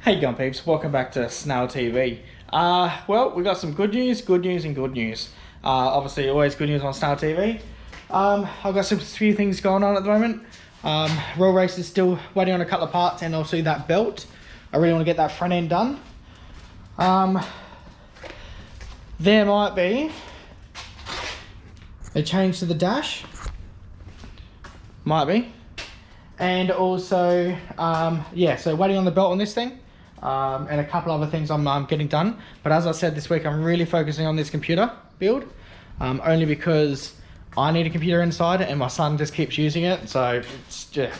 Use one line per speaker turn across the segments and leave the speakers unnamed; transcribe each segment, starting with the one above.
Hey gun peeps, welcome back to Snail TV. Well, we got some good news, and good news. Obviously always good news on Snail TV. I've got a few things going on at the moment. Royal Race is still waiting on a couple of parts, and also that belt. I really want to get that front end done. There might be a change to the dash. Might be. And also, yeah, so waiting on the belt on this thing. And a couple other things I'm getting done. But as I said this week, I'm really focusing on this computer build. Only because I need a computer inside and my son just keeps using it. So it's just,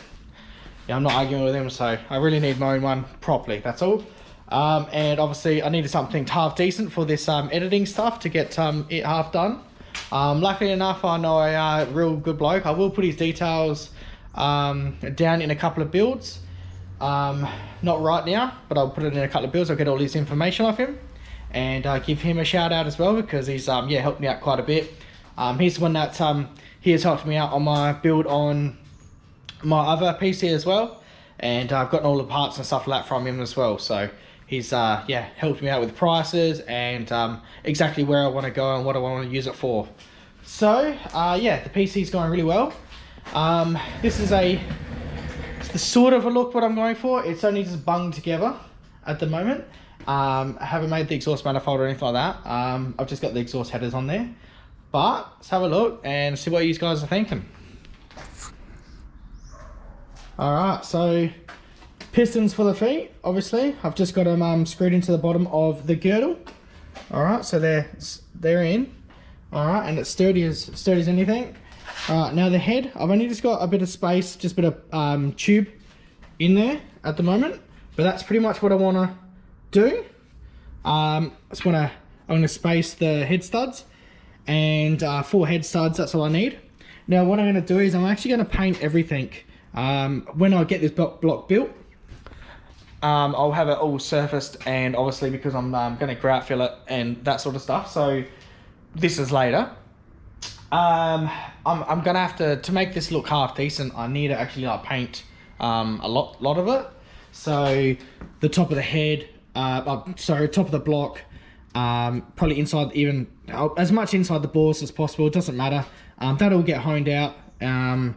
yeah, I'm not arguing with him. So I really need my own one properly, that's all. And obviously I needed something half decent for this editing stuff to get it half done. Luckily enough, I know a real good bloke. I will put his details down in a couple of builds. Not right now, but I'll put it in a couple of builds. I'll get all his information off him and give him a shout out as well, because he's yeah, helped me out quite a bit. He's the one that he has helped me out on my build on my other PC as well, and I've gotten all the parts and stuff like that from him as well. So he's yeah, helped me out with prices and exactly where I want to go and what I want to use it for. So yeah, the PC's going really well. This is the sort of a look what I'm going for. It's only just bunged together at the moment. I haven't made the exhaust manifold or anything like that. I've just got the exhaust headers on there. But let's have a look and see what you guys are thinking. Alright, so pistons for the feet, obviously. I've just got them screwed into the bottom of the girdle. Alright, so they're in. Alright, and it's sturdy as anything. Alright, now the head, I've only just got a bit of space, just a bit of tube in there at the moment, but that's pretty much what I want to do. I'm going to space the head studs, and 4 head studs, that's all I need. Now what I'm going to do is I'm actually going to paint everything. When I get this block built, I'll have it all surfaced, and obviously because I'm going to grout fill it and that sort of stuff, so this is later. I'm gonna have to make this look half decent. I need to actually paint a lot of it. So the top of the head, sorry, top of the block, probably inside, even as much inside the balls as possible. It doesn't matter. That'll get honed out, and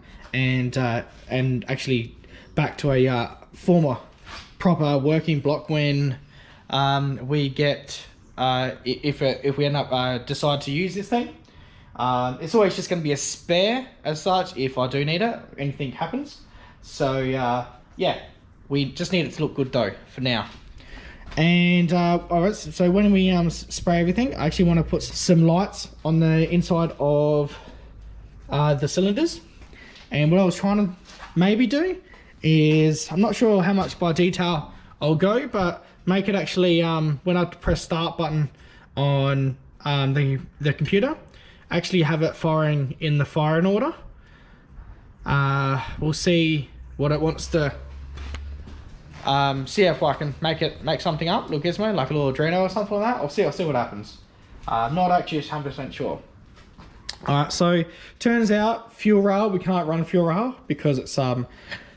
actually back to a former proper working block when we get if we end up decide to use this thing. It's always just going to be a spare as such if I do need it, anything happens. So yeah, we just need it to look good though for now. And alright, so when we spray everything, I actually want to put some lights on the inside of the cylinders. And what I was trying to maybe do is, I'm not sure how much by detail I'll go, but make it actually when I press start button on the computer, actually have it firing in the firing order. We'll see what it wants to see if I can make something up, little gizmo, like a little Adreno or something like that. I'll see what happens. Not actually 100% sure. Alright, so turns out fuel rail, we can't run fuel rail because it's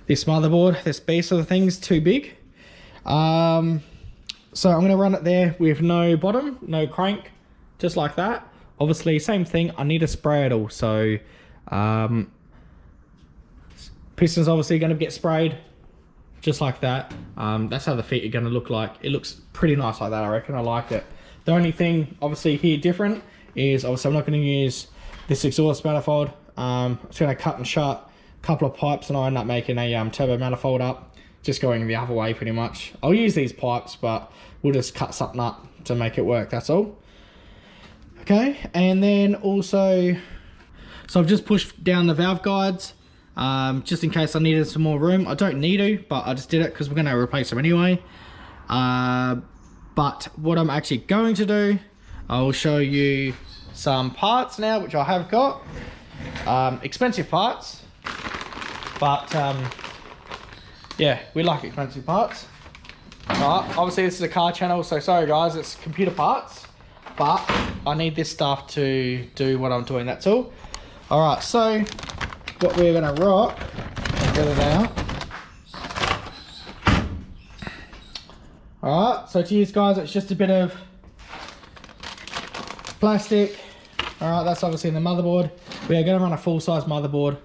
this motherboard, this beast of the thing's too big. So I'm going to run it there with no bottom, no crank, just like that. Obviously, same thing, I need to spray it all. So, piston's obviously going to get sprayed, just like that. That's how the feet are going to look like. It looks pretty nice like that, I reckon. I like it. The only thing, obviously, here different is, obviously, I'm not going to use this exhaust manifold. I'm just going to cut and shut a couple of pipes, and I'll end up making a turbo manifold up, just going the other way, pretty much. I'll use these pipes, but we'll just cut something up to make it work, that's all. Okay, and then also, so I've just pushed down the valve guides, just in case I needed some more room. I don't need to, but I just did it because we're going to replace them anyway. But what I'm actually going to do, I'll show you some parts now, which I have got. Expensive parts, but yeah, we like expensive parts. Alright, obviously this is a car channel, so sorry guys, it's computer parts. But I need this stuff to do what I'm doing, that's all. Alright, so what we're going to rock, I'll get it out. Alright, so to you guys, it's just a bit of plastic. Alright, that's obviously in the motherboard. We are going to run a full-size motherboard.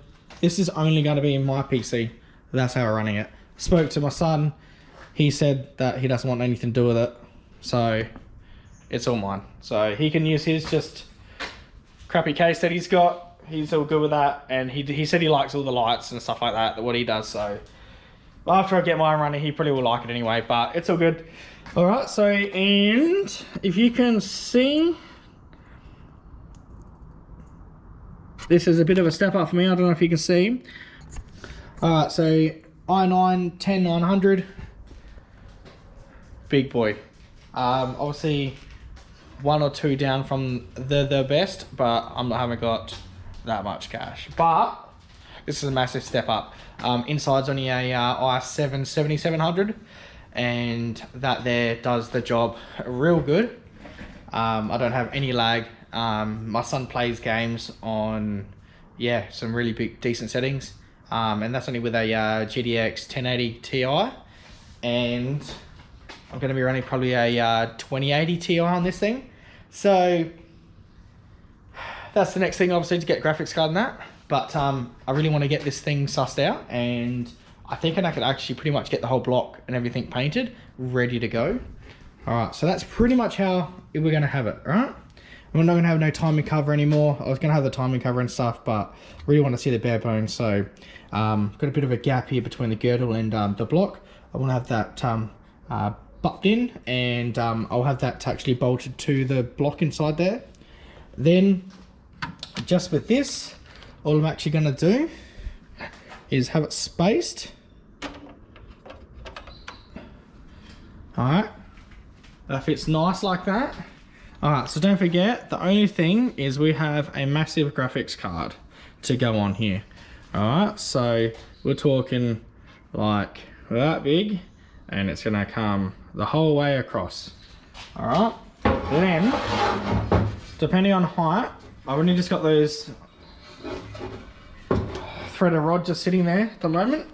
This is only going to be in my PC. That's how we're running it. Spoke to my son. He said that he doesn't want anything to do with it. So, it's all mine. So, he can use his just crappy case that he's got. He's all good with that. And he said he likes all the lights and stuff like that, what he does. So, after I get mine running, he probably will like it anyway. But, it's all good. Alright, so, and if you can see... This is a bit of a step up for me. I don't know if you can see. Alright, so i9 10900. Big boy. Obviously, 1 or 2 down from the best, but I haven't got that much cash. But this is a massive step up. Inside's only a i7 7700, and that there does the job real good. I don't have any lag. My son plays games on, yeah, some really big, decent settings. And that's only with a GTX 1080 Ti. And I'm going to be running probably a 2080 Ti on this thing. So, that's the next thing, obviously, to get graphics card and that. But I really want to get this thing sussed out. And I think I could actually pretty much get the whole block and everything painted, ready to go. Alright, so that's pretty much how we're going to have it, alright? We're not going to have no timing cover anymore. I was going to have the timing cover and stuff, but really want to see the bare bones. So, got a bit of a gap here between the girdle and the block. I want to have that bucked in, and I'll have that actually bolted to the block inside there. Then, just with this, all I'm actually going to do is have it spaced. Alright. That fits nice like that. Alright, so don't forget, the only thing is we have a massive graphics card to go on here. Alright, so we're talking like that big, and it's going to come the whole way across. Alright, then, depending on height, I've only just got those threaded rod just sitting there at the moment.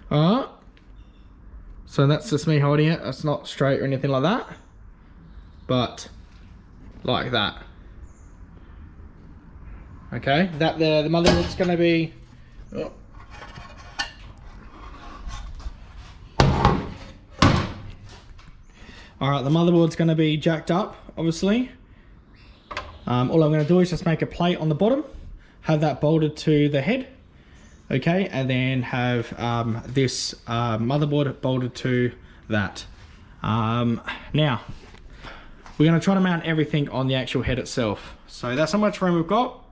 Alright, so that's just me holding it. It's not straight or anything like that, but like that. Okay, that there, the motherboard's going to be... Oh. Alright, the motherboard's going to be jacked up, obviously. All I'm going to do is just make a plate on the bottom, have that bolted to the head. Okay, and then have this motherboard bolted to that. Now, we're going to try to mount everything on the actual head itself. So that's how much room we've got.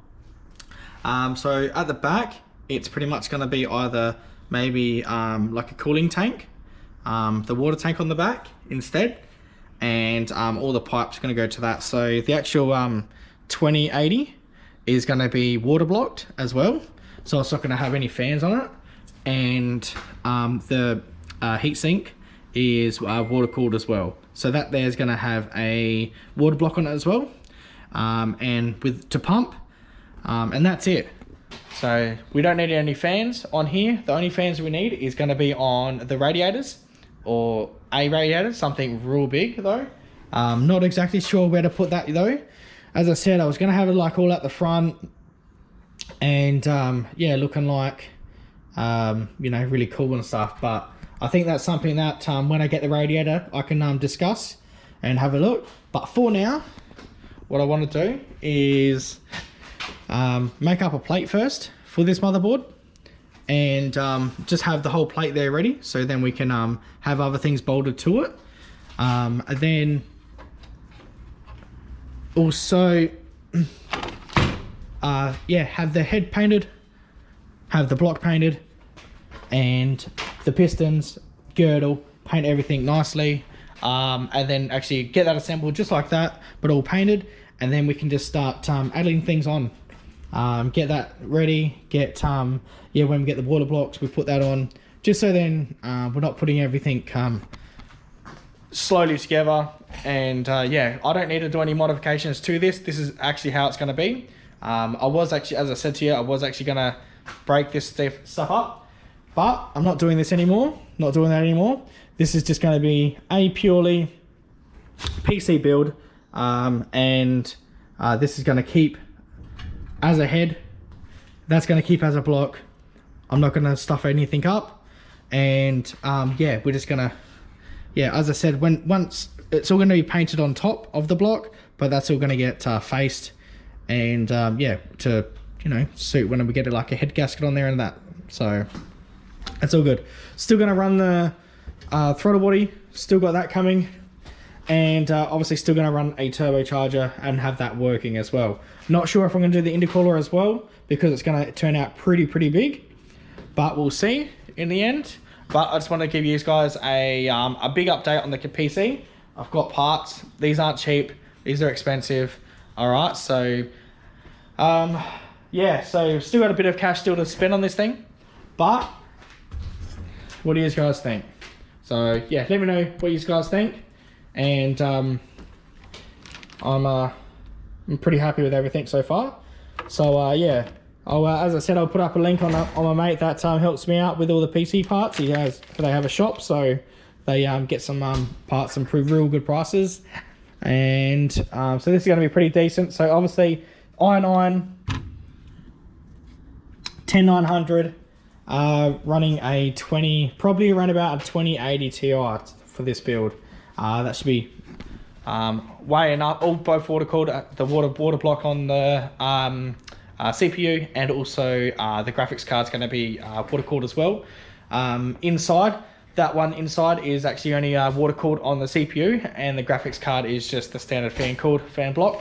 So at the back, it's pretty much going to be either maybe like a cooling tank, the water tank on the back instead, and all the pipes are going to go to that. So the actual 2080 is going to be water blocked as well. So it's not going to have any fans on it, and the heatsink is water cooled as well. So that there's going to have a water block on it as well, and to pump, and that's it. So we don't need any fans on here. The only fans we need is going to be on the radiators, or a radiator, something real big though. Not exactly sure where to put that though. As I said, I was going to have it like all at the front, and yeah, looking like you know, really cool and stuff. But I think that's something that when I get the radiator, I can discuss and have a look. But for now, what I want to do is make up a plate first for this motherboard, and just have the whole plate there ready, so then we can have other things bolted to it. And then also yeah, have the head painted, have the block painted, and the pistons, girdle, paint everything nicely, and then actually get that assembled just like that, but all painted, and then we can just start adding things on. Get that ready, get yeah, when we get the water blocks, we put that on, just so then we're not putting everything slowly together. And yeah, I don't need to do any modifications to this. This is actually how it's going to be. I was actually, as I said to you, I was actually going to break this stuff up. But I'm not doing this anymore. Not doing that anymore. This is just going to be a purely PC build, and this is going to keep as a head. That's going to keep as a block. I'm not going to stuff anything up, and yeah, we're just going to, yeah, as I said, once it's all going to be painted on top of the block, but that's all going to get faced, and yeah, to, you know, suit when we get like a head gasket on there and that. So it's all good. Still going to run the throttle body, still got that coming, and obviously still going to run a turbocharger and have that working as well. Not sure if I'm going to do the intercooler as well, because it's going to turn out pretty big, but we'll see in the end. But I just want to give you guys a big update on the PC. I've got parts. These aren't cheap. These are expensive. All right, so yeah, so still got a bit of cash still to spend on this thing, but what do you guys think? So yeah, let me know what you guys think, and I'm pretty happy with everything so far. So yeah, I'll as I said, I'll put up a link on my mate that helps me out with all the PC parts. They have a shop, so they get some parts and real good prices, and so this is going to be pretty decent. So obviously i9 10900, running a 20, probably around about a 2080 Ti for this build. That should be way enough. Both water cooled, the water block on the CPU, and also the graphics card's going to be water cooled as well. Inside, that one inside is actually only water cooled on the CPU, and the graphics card is just the standard fan cooled fan block.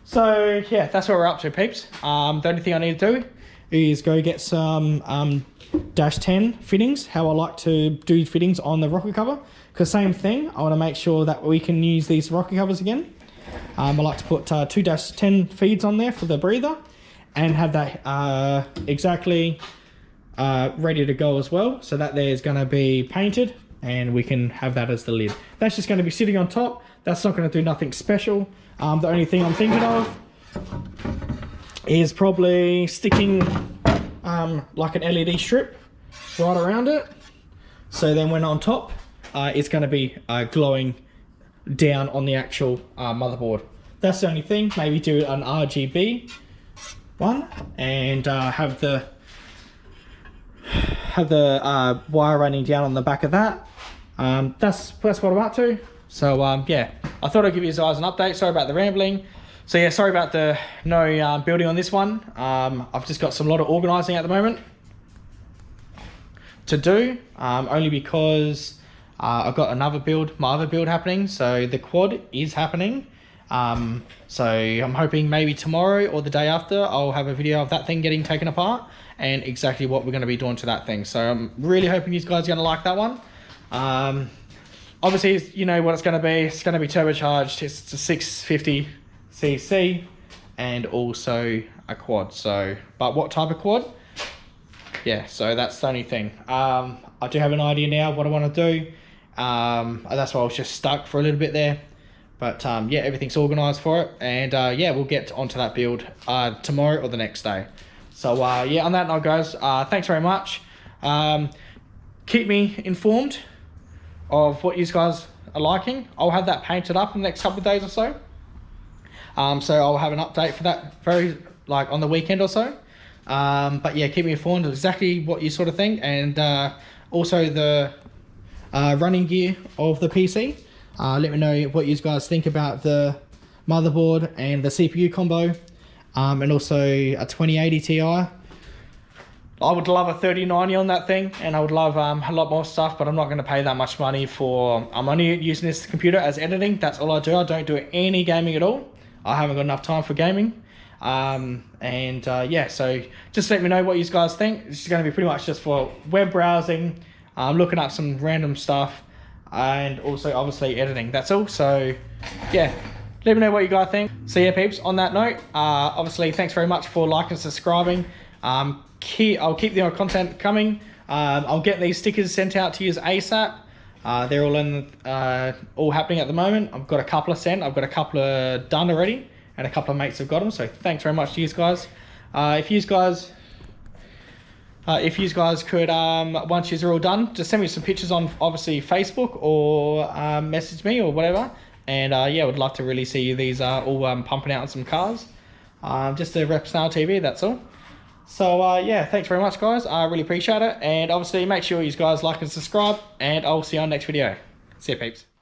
So yeah, that's what we're up to, peeps. The only thing I need to do is go get some -10 fittings, how I like to do fittings on the rocker cover, because same thing, I want to make sure that we can use these rocker covers again. I like to put 2 -10 feeds on there for the breather, and have that exactly ready to go as well, so that there's going to be painted and we can have that as the lid. That's just going to be sitting on top. That's not going to do nothing special. The only thing I'm thinking of is probably sticking like an LED strip right around it, so then when on top it's going to be glowing down on the actual motherboard. That's the only thing. Maybe do an RGB one, and have the wire running down on the back of that. That's what I'm up to. So yeah, I thought I'd give you guys an update. Sorry about the rambling. So yeah, sorry about the no building on this one. I've just got a lot of organising at the moment to do, only because I've got my other build happening. So the quad is happening. So I'm hoping maybe tomorrow or the day after I'll have a video of that thing getting taken apart and exactly what we're going to be doing to that thing. So I'm really hoping you guys are going to like that one. Obviously, you know what it's going to be. It's going to be turbocharged. It's a 650cc and also a quad. So, but what type of quad? Yeah, so that's the only thing. I do have an idea now what I want to do. That's why I was just stuck for a little bit there. But yeah, everything's organised for it, and yeah, we'll get onto that build tomorrow or the next day. So yeah, on that note, guys, thanks very much. Keep me informed of what you guys are liking. I'll have that painted up in the next couple of days or so. So I'll have an update for that on the weekend or so. But yeah, keep me informed of exactly what you sort of think, and also the running gear of the PC. Let me know what you guys think about the motherboard and the CPU combo, and also a 2080 Ti. I would love a 3090 on that thing, and I would love a lot more stuff, but I'm not going to pay that much money for... I'm only using this computer as editing. That's all I do. I don't do any gaming at all. I haven't got enough time for gaming. Yeah, so just let me know what you guys think. This is going to be pretty much just for web browsing, looking up some random stuff, and also obviously editing. That's all. So yeah, let me know what you guys think. So yeah, peeps, on that note, obviously thanks very much for liking and subscribing. I'll keep the content coming. I'll get these stickers sent out to you ASAP. They're all happening at the moment. I've got a couple of sent. I've got a couple of done already, and a couple of mates have got them. So thanks very much to you guys. If you guys if you guys could, once you're all done, just send me some pictures on obviously Facebook or message me or whatever. And yeah, would love to really see these all pumping out on some cars. Just to rep Snail TV, that's all. So yeah, thanks very much guys, I really appreciate it. And obviously make sure you guys like and subscribe, and I'll see you on the next video. See ya peeps.